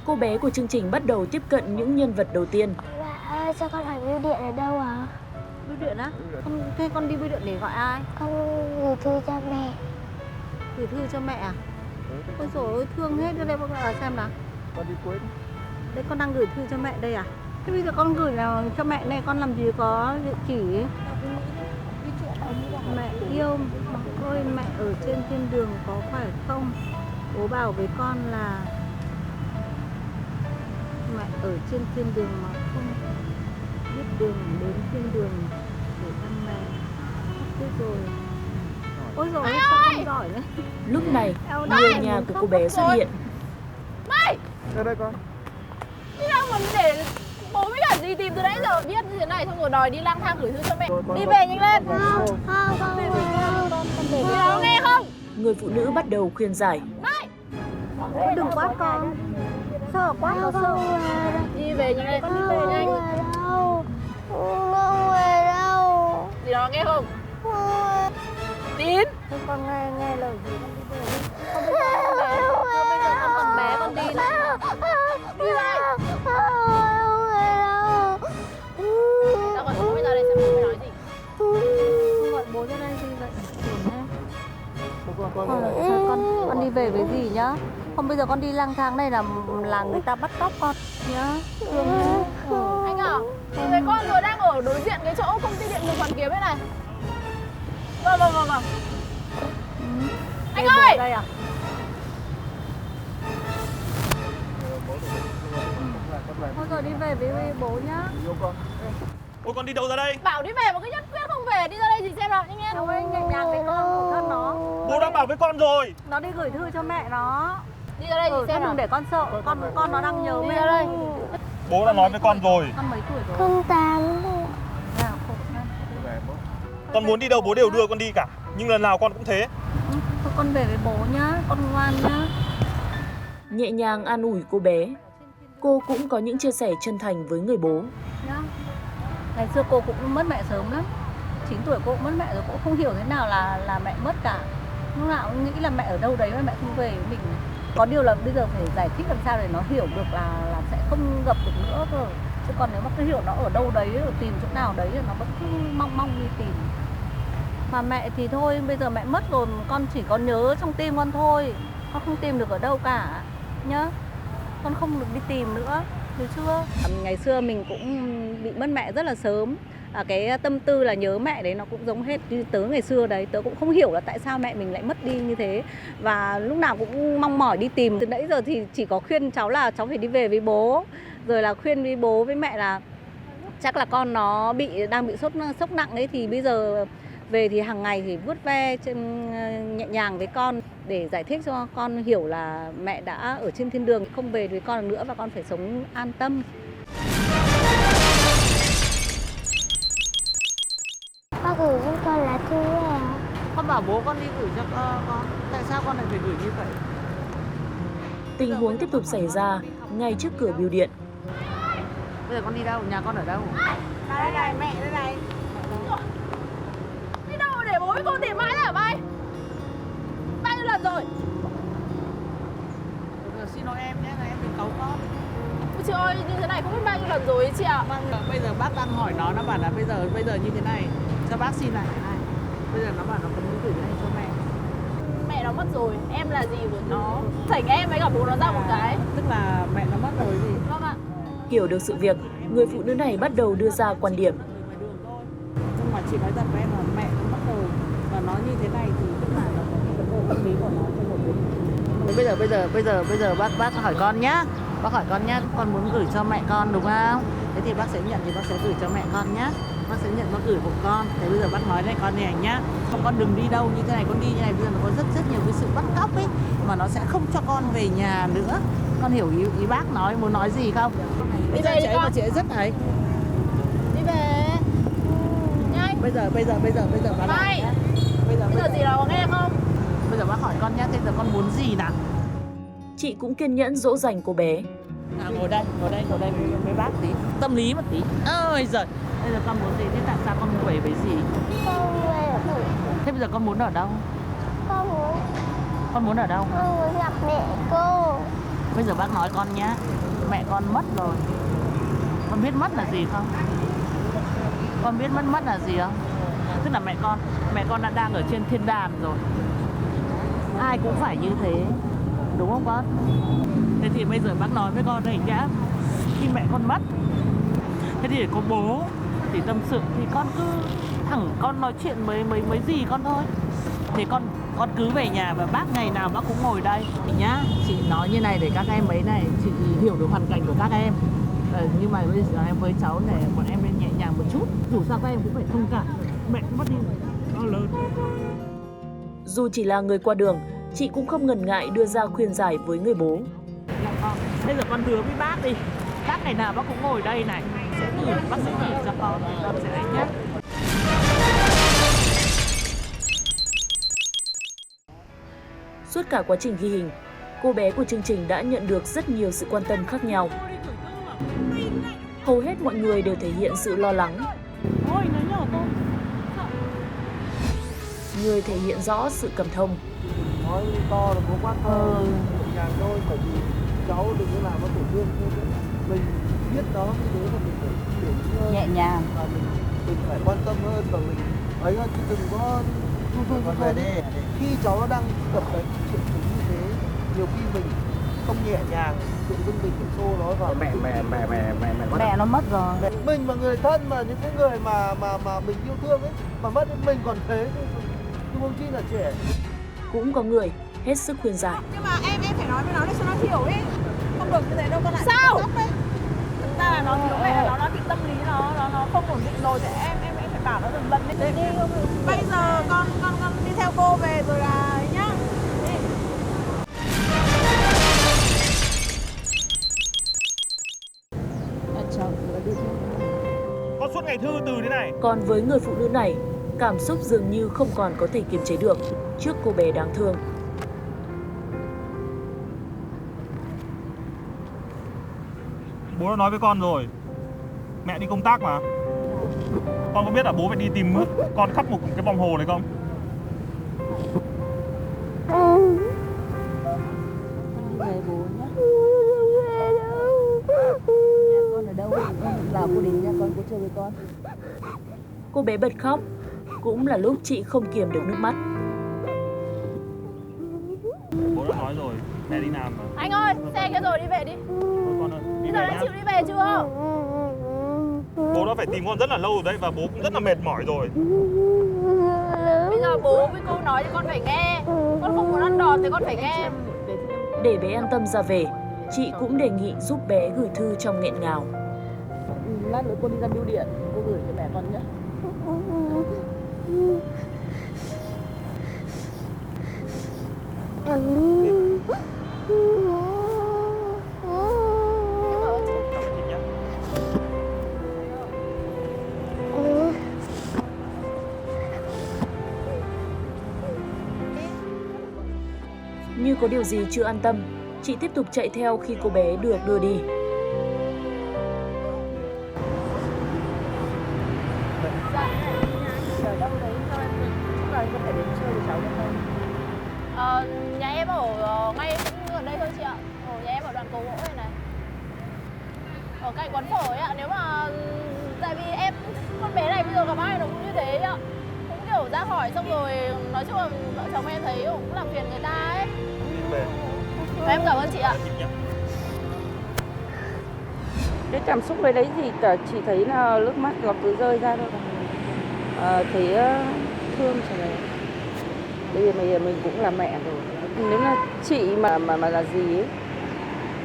cô bé của chương trình bắt đầu tiếp cận những nhân vật đầu tiên. Bà ơi, cho con hỏi bưu điện ở đâu ạ? Bưu điện á? Thế con đi bưu điện để gọi ai? Con gửi thư cho mẹ. Gửi thư cho mẹ à? Ôi dồi ôi, thương hết. Đưa đây bác vào xem nào. Con đi quên. Đây con đang gửi thư cho mẹ đây à? Thế bây giờ con gửi nào cho mẹ này, con làm gì có địa chỉ? Mẹ yêu ơi, mẹ ở trên thiên đường có phải không? Bố bảo với con là mẹ ở trên thiên đường mà không biết đường đến thiên đường để thăm mẹ. Thế rồi. Ôi dồi ôi, sao con giỏi đấy. Lúc này, người nhà của cô bé xuất hiện. Mai! Ra đây con. Đi đâu mà để bố với cả dì tìm từ nãy giờ viết như thế này xong rồi đòi đi lang thang gửi thư cho mẹ. Đi về nhanh lên. Con Đi đâu nghe không? Người phụ nữ bắt đầu khuyên giải. Mai! Đừng quát con. Sợ quá nó sợ. Đi về nhanh lên, con đi về nhanh. Không về đâu. Dì đó nghe không? Tín! Thế con nghe lời gì con đi về đi. Con bây giờ con còn bé con đi này. Đi về! Không về đâu. Tao gọi bố bây giờ đây xem bố nói gì. Con gọi bố ra đây đi vậy. Con đi về với dì nhá. Không bây giờ con đi lang thang này là người ta bắt cóc con nhá. Thương nhá. Anh à, người con rồi đang ở đối diện cái chỗ công ty điện lực Hoàn Kiếm đây này. Vâng. Anh ơi! Đây à? Thôi rồi đi về với bố nhá. Ôi con đi đâu ra đây? Bảo đi về mà cứ nhất quyết không về. Đi ra đây gì xem nào, nhanh lên. Đâu ấy nhẹ nhàng với con khổ thân nó. Bố đã bảo với con rồi. Nó đi gửi thư cho mẹ nó. Đi ra đây gì xem nào. Đừng để con sợ, con nó đang nhớ Đi mẹ. ra đây. Bố đã nói với con rồi. Con mấy tuổi rồi? Con 8. Nào, khổ thân. Con muốn đi đâu bố đều đưa con đi cả. Nhưng lần nào con cũng thế. Thôi con về với bố nhá, con ngoan nhá. Nhẹ nhàng an ủi cô bé. Cô cũng có những chia sẻ chân thành với người bố. Nhá. Ngày xưa cô cũng mất mẹ sớm lắm. 9 tuổi cô cũng mất mẹ rồi, cô không hiểu thế nào là mẹ mất cả. Lúc nào cũng nghĩ là mẹ ở đâu đấy mà mẹ không về với mình. Có điều là bây giờ phải giải thích làm sao để nó hiểu được là sẽ không gặp được nữa cơ. Chứ còn nếu mà cứ hiểu nó ở đâu đấy, rồi tìm chỗ nào đấy thì nó vẫn cứ mong đi tìm. Mà mẹ thì thôi, bây giờ mẹ mất rồi, con chỉ có nhớ trong tim con thôi. Con không tìm được ở đâu cả nhá. Con không được đi tìm nữa, được chưa? Ngày xưa mình cũng bị mất mẹ rất là sớm. Cái tâm tư là nhớ mẹ đấy nó cũng giống hết như tớ ngày xưa đấy. Tớ cũng không hiểu là tại sao mẹ mình lại mất đi như thế. Và lúc nào cũng mong mỏi đi tìm. Từ nãy giờ thì chỉ có khuyên cháu là cháu phải đi về với bố. Rồi là khuyên với bố với mẹ là chắc là con nó đang bị sốc nặng ấy. Thì bây giờ về thì hàng ngày thì vuốt ve nhẹ nhàng với con để giải thích cho con hiểu là mẹ đã ở trên thiên đường, không về với con nữa và con phải sống an tâm. Bác gửi cho con lá thư à? Con bảo bố con đi gửi cho con. Tại sao con lại phải gửi như vậy? Tình huống tiếp tục xảy ra ngay trước cửa bưu điện. Bây giờ con đi đâu? Nhà con ở đâu? Đây này, mẹ đây này. Đi đâu mà để bố với cô tìm mãi thế hả Mai? Bao nhiêu lần rồi? Xin lỗi em nhé, là em bị cáu con. Ôi chị ơi, như thế này không biết bao nhiêu lần rồi ấy chị ạ. Bây giờ bác đang hỏi nó bảo là bây giờ như thế này, cho bác xin lại này. Bây giờ nó bảo nó muốn gửi đây cho mẹ. Mẹ nó mất rồi, em là gì của nó? Thỉnh em với cả bố nó ra một cái. Tức là mẹ nó mất rồi gì? Vâng ạ. Hiểu được sự việc, người phụ nữ này bắt đầu đưa ra quan điểm. Nhưng mà chị nói thật với em là mẹ nó mất rồi và nó như thế này thì tức là nó có cái vấn đề tâm lý của nó trong một bên. Bây giờ bác hỏi con nhá. Bác hỏi con nhá, con muốn gửi cho mẹ con đúng không? Thế thì bác sẽ nhận thì bác sẽ gửi cho mẹ con nhá. Bác sẽ nhận bác gửi hộ con. Thế bây giờ bác nói này con này nhá. Con đừng đi đâu như thế này, con đi như này bây giờ nó có rất nhiều cái sự bắt cóc ấy mà nó sẽ không cho con về nhà nữa. Con hiểu ý bác nói muốn nói gì không? Đi về đi con. Chị ấy rất ấy. Đi về. Nhanh. Bây giờ bác Mai. nói. Bây giờ gì nào có nghe không? Bây giờ bác hỏi con nhá, thế giờ con muốn gì nào? Chị cũng kiên nhẫn dỗ dành cô bé. Ngồi đây với bác tí. Tâm lý một tí. Ôi giời. Bây giờ con muốn gì? Thế tại sao con về với gì? Con về ở thủ. Thế bây giờ con muốn ở đâu? Con muốn Con muốn ở đâu? gặp mẹ cô. Bây giờ bác nói con nhá, mẹ con mất rồi. Con biết mất là gì không? Con biết mất là gì không? Tức là mẹ con đã đang ở trên thiên đàng rồi. Ai cũng phải như thế, đúng không con? Thế thì bây giờ bác nói với con này nhá, khi mẹ con mất, thế thì để có bố thì tâm sự thì con cứ thẳng con nói chuyện mấy gì con thôi. Thì con cứ về nhà và bác ngày nào bác cũng ngồi đây nhá. Chị nói như này để các em ấy này, chị hiểu được hoàn cảnh của các em. Nhưng mà bây giờ em với cháu này, bọn em nên nhẹ nhàng một chút. Dù sao các em cũng phải thông cảm, mẹ cũng mất đi to lớn. Dù chỉ là người qua đường, chị cũng không ngần ngại đưa ra khuyên giải với người bố. Bây giờ con hứa với bác đi, bác ngày nào bác cũng ngồi đây này, bác sẽ gửi cho con sẽ đấy nhé. Suốt cả quá trình ghi hình, cô bé của chương trình đã nhận được rất nhiều sự quan tâm khác nhau. Hầu hết mọi người đều thể hiện sự lo lắng. Ôi, nó nhỏ con. Người thể hiện rõ sự cảm thông. Nói to là có quan tâm, nhẹ nhàng thôi, bởi vì cháu đừng có làm nó tổn thương. Mình biết đó như thế là mình phải hiểu hơn. Nhẹ nhàng. Và mình phải quan tâm hơn và mình ấy hơn, chứ đừng có thu về đi. Khi cháu nó đang gặp cái triệu chứng như thế, nhiều khi mình không nhẹ nhàng, tự dưng mình phải xô nó vào. Mẹ nó mất rồi. Mình mà người thân mà những cái người mà mình yêu thương ấy mà mất mình còn thế chứ không chi là trẻ. Cũng có người hết sức khuyên giải. Nhưng mà em phải nói với nó để cho nó hiểu ấy. Không được như thế đâu con lại. Sao? Thực ra là nó thiếu mẹ, nó bị tâm lý nó không ổn định rồi thì em phải bảo nó dần dần đi. Bây giờ con đi theo cô về rồi là ấy nhá. Con suốt ngày thư từ thế này. Còn với người phụ nữ này, cảm xúc dường như không còn có thể kiềm chế được trước cô bé đáng thương. Bố đã nói với con rồi, mẹ đi công tác mà. Con có biết là bố phải đi tìm con khắp một cái vòng hồ này không? Về bố nhá. Nhà con ở đâu? Con vào cô đến nhà con, cô chơi với con. Cô bé bật khóc, cũng là lúc chị không kiềm được nước mắt. Bố đã nói rồi, mẹ đi làm mà. Anh ơi, xe kia rồi đi về đi. Thôi con ơi, đi Bây giờ về đã nhá. chịu đi về chưa? Bố đã phải tìm con rất là lâu rồi đấy và bố cũng rất là mệt mỏi rồi. Bây giờ bố với cô nói thì con phải nghe. Con không muốn ăn đòn thì con phải nghe. Để bé an tâm ra về, chị cũng đề nghị giúp bé gửi thư trong nghẹn ngào. Lát nữa cô đi ra bưu điện, cô gửi cho mẹ con nhé. Như có điều gì chưa an tâm, chị tiếp tục chạy theo khi cô bé được đưa đi. Nhà em ở ngay cũng ở đây thôi chị ạ. Nhà em ở đoạn cầu gỗ này này. Ở cạnh quán phở ấy ạ. Nếu mà tại vì con bé này bây giờ gặp ai nó cũng như thế ạ. Cũng kiểu ra hỏi xong rồi nói chung là vợ chồng em thấy cũng làm phiền người ta ấy. Và em cảm ơn chị ạ. Cái cảm xúc về đấy thì cả chỉ thấy là nước mắt nó cứ rơi ra thôi. Thấy thương cho này. Bây giờ mình cũng là mẹ rồi. Nếu là chị mà là gì ấy,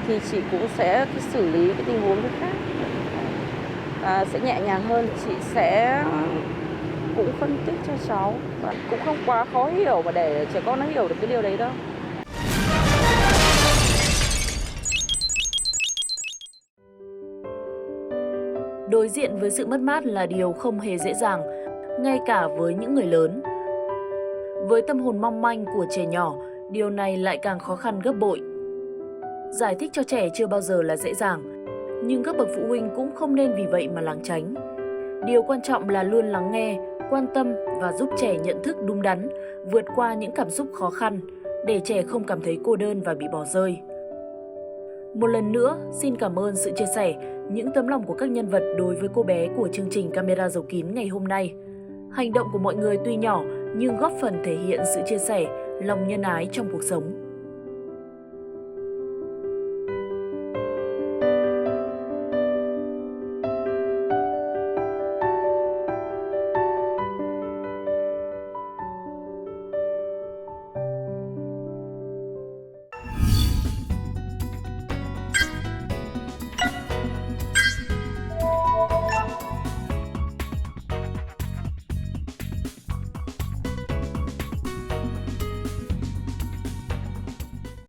thì chị cũng sẽ xử lý cái tình huống khác. Sẽ nhẹ nhàng hơn, chị sẽ cũng phân tích cho cháu và cũng không quá khó hiểu và để trẻ con nó hiểu được cái điều đấy đâu. Đối diện với sự mất mát là điều không hề dễ dàng, ngay cả với những người lớn. Với tâm hồn mong manh của trẻ nhỏ, điều này lại càng khó khăn gấp bội. Giải thích cho trẻ chưa bao giờ là dễ dàng, nhưng các bậc phụ huynh cũng không nên vì vậy mà lảng tránh. Điều quan trọng là luôn lắng nghe, quan tâm và giúp trẻ nhận thức đúng đắn, vượt qua những cảm xúc khó khăn, để trẻ không cảm thấy cô đơn và bị bỏ rơi. Một lần nữa, xin cảm ơn sự chia sẻ, những tấm lòng của các nhân vật đối với cô bé của chương trình Camera Giấu Kín ngày hôm nay. Hành động của mọi người tuy nhỏ nhưng góp phần thể hiện sự chia sẻ, lòng nhân ái trong cuộc sống.